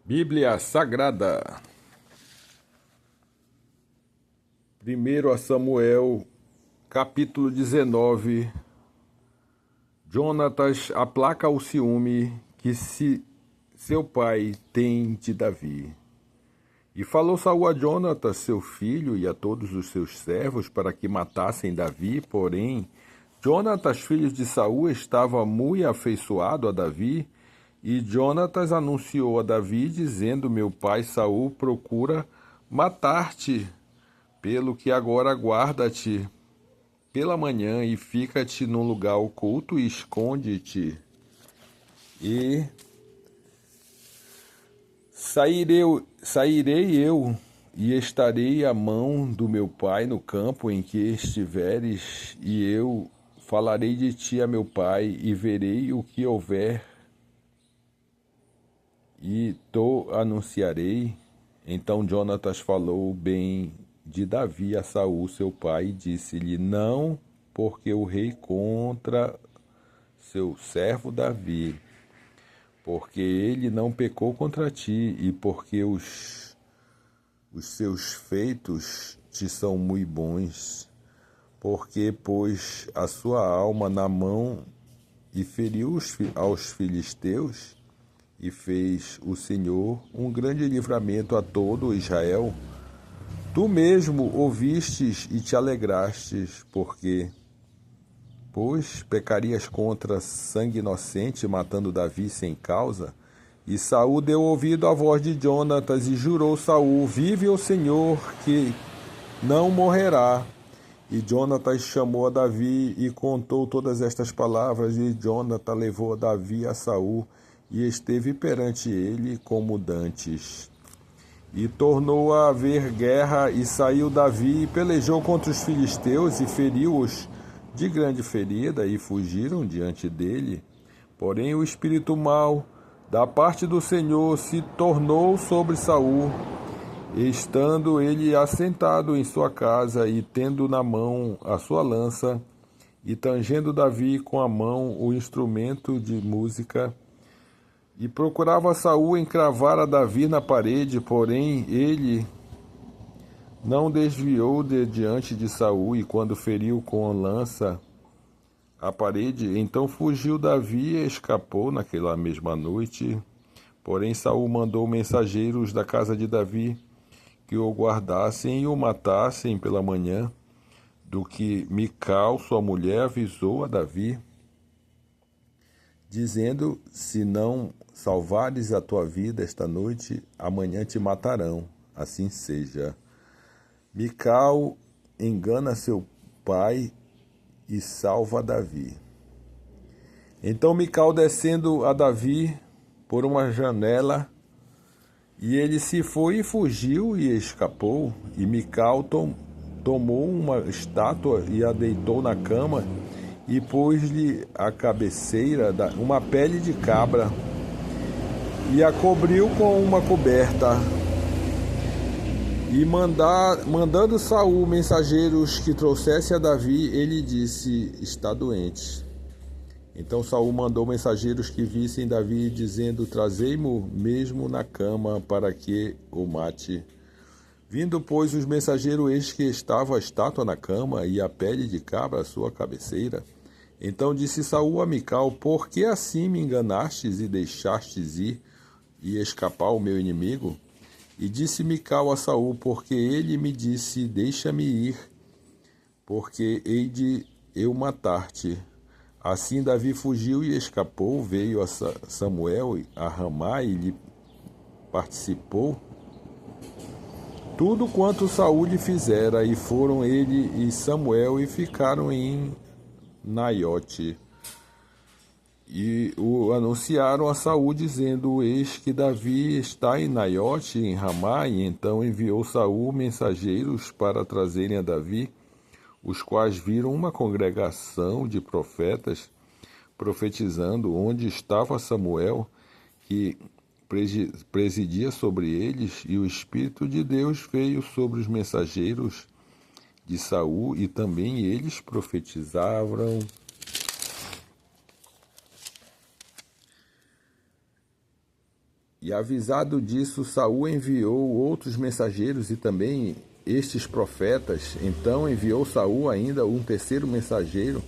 Bíblia Sagrada, 1 Samuel, capítulo 19. Jonatas aplaca o ciúme que seu pai tem de Davi. E falou Saul a Jonatas, seu filho, e a todos os seus servos, para que matassem Davi. Porém, Jonatas, filho de Saul, estava muito afeiçoado a Davi. E Jonatas anunciou a Davi, dizendo: meu pai Saul procura matar-te, pelo que agora guarda-te pela manhã e fica-te num lugar oculto e esconde-te. E sairei eu e estarei à mão do meu pai no campo em que estiveres, e eu falarei de ti a meu pai, e verei o que houver, e anunciarei. Então Jonatas falou bem de Davi a Saul, seu pai, e disse-lhe: não, porque o rei contra seu servo Davi, porque ele não pecou contra ti, e porque os seus feitos te são muito bons, porque pôs a sua alma na mão e feriu aos filisteus, e fez o Senhor um grande livramento a todo Israel. Tu mesmo ouvistes e te alegrastes, pois pecarias contra sangue inocente, matando Davi sem causa? E Saul deu ouvido à voz de Jonatas, e jurou Saul: vive o Senhor, que não morrerá. E Jonatas chamou a Davi e contou todas estas palavras, e Jonatas levou a Davi a Saul, e esteve perante ele como dantes. E tornou a haver guerra, e saiu Davi e pelejou contra os filisteus, e feriu-os de grande ferida, e fugiram diante dele. Porém o espírito mau da parte do Senhor se tornou sobre Saul, estando ele assentado em sua casa, e tendo na mão a sua lança, e tangendo Davi com a mão o instrumento de música. E procurava Saul encravar a Davi na parede, porém ele não desviou de diante de Saul, e quando feriu com a lança a parede, então fugiu Davi e escapou naquela mesma noite. Porém Saul mandou mensageiros da casa de Davi que o guardassem e o matassem pela manhã, do que Mical, sua mulher, avisou a Davi, dizendo: se não salvares a tua vida esta noite, amanhã te matarão. Assim seja. Mical engana seu pai e salva Davi. Então Mical, descendo a Davi por uma janela, e ele se foi e fugiu e escapou. E Mical tomou uma estátua e a deitou na cama, e pôs-lhe a cabeceira uma pele de cabra, e a cobriu com uma coberta. E mandando Saul mensageiros que trouxesse a Davi, ele disse: está doente. Então Saul mandou mensageiros que vissem Davi, dizendo: trazei-mo mesmo na cama, para que o mate. Vindo, pois, os mensageiros, eis que estava a estátua na cama, e a pele de cabra à sua cabeceira. Então disse Saul a Mical: por que assim me enganastes e deixastes ir e escapar o meu inimigo? E disse Mical a Saul: porque ele me disse: deixa-me ir, porque hei de eu matar-te. Assim Davi fugiu e escapou, veio a Samuel a Ramá, e lhe participou tudo quanto Saul lhe fizera, e foram ele e Samuel e ficaram em Naiote. E o anunciaram a Saul, dizendo: eis que Davi está em Naiote, em Ramá. E então enviou Saul mensageiros para trazerem a Davi, os quais viram uma congregação de profetas profetizando, onde estava Samuel, que presidia sobre eles, e o Espírito de Deus veio sobre os mensageiros de Saul, e também eles profetizavam. E avisado disso, Saul enviou outros mensageiros e também estes profetas. Então enviou Saul ainda um terceiro mensageiro,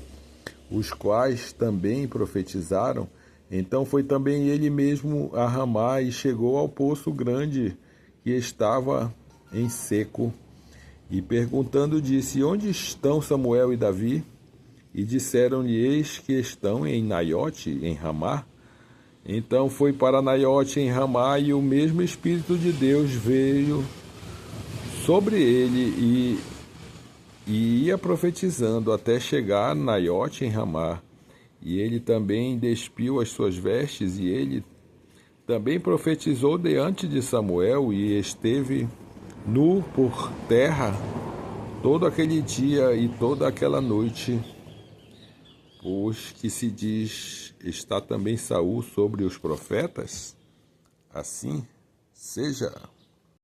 os quais também profetizaram. Então foi também ele mesmo a Ramá e chegou ao poço grande que estava em seco. E perguntando disse: Onde estão Samuel e Davi? E disseram-lhe: Eis que estão em Naiote, em Ramá. Então foi para Naiote, em Ramá, e o mesmo Espírito de Deus veio sobre ele e ia profetizando até chegar a Naiote, em Ramá. E ele também despiu as suas vestes, e ele também profetizou diante de Samuel, e esteve nu por terra todo aquele dia e toda aquela noite. Pois que se diz, está também Saul sobre os profetas? Assim seja.